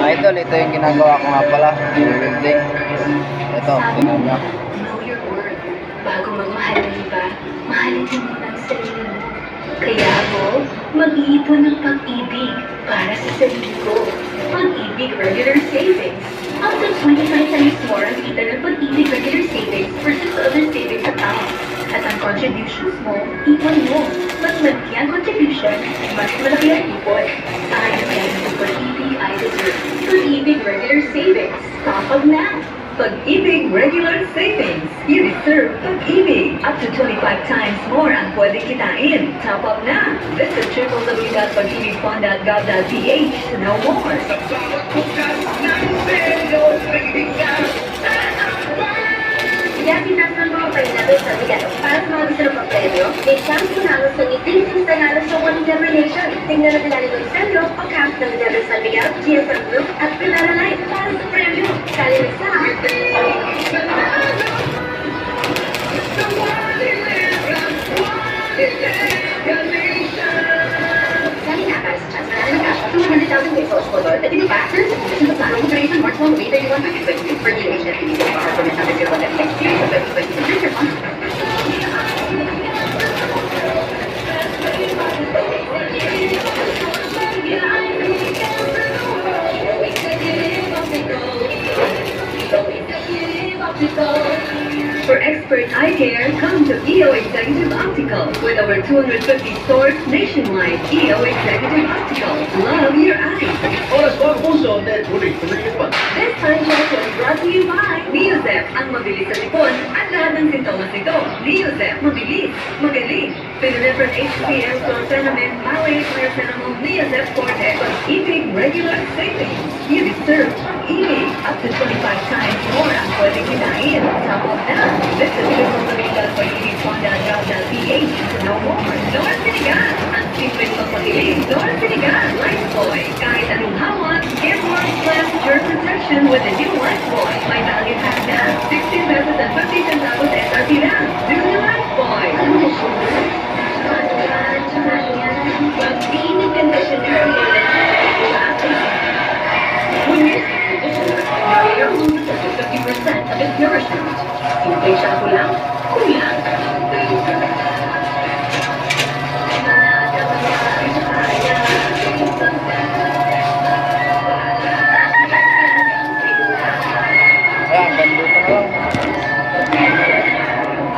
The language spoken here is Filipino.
idol, ito yung ginagawa ko nga pala, welding. Ito, tingnan nyo. Know your worth. Bago magmahal ng iba, mahalin mo muna ang sarili mo. Kaya ako, mag-iipon ng pag-ibig para sa sarili ko. Pag-ibig regular savings. Up to 25 times more ang kita ng pag-ibig regular savings versus other savings accounts. At ang contributions mo, ipon mo. Mas malaki ang contribution, mas malaki ang ipon. Ayaw yan ng pag-ibig I deserve. Pag-ibig regular savings. Kapag na. Pag-ibig regular savings. You deserve pag-ibig. Up to 25 times more ang pwede kitain. Top up na. Visit www.pagibigfund.gov.ph to know more. Yan pinasal mo kayo na sa bigat. Para sa mga gusto ng pag-premyo, may chance manalo sa ngiting nanalo sa One Generation. Tingnan na pinali ng Sandro o Camp ng Universal Bigat, GSM Group at Pinara Life para sa premyo. Kalimig sa Sali na para sa chance manalo ng cash up to 100,000 pesos for Lord at Factors sa position sa plano operation March 1, May 31, 2022 for DH at PBC para permit number 01 series of 2022 on. For expert eye care, come to EO Executive Optical. With over 250 stores nationwide, EO Executive Optical. Love your eyes. Oras po ang puso, net huli, kumilipan. This time check was brought to you by Leozep, ang mabilis sa tipon at lahat ng sintomas nito. Leozep, mabilis, magaling. Piniliver HCL, Chlorphenamine, Malate, Paracetamol, Leozep Forte, Pag-ibig regular savings. You deserve Pag-ibig. Up to 25 times more ang pwede kinain. Top of that, visit www.pagibigfund.gov.ph to know more. Lord Sinigan, ang simpleng pagpakilig. Lord Sinigan, Life Boy. Kahit anong hawan, get more plus germ protection with the new Life Boy.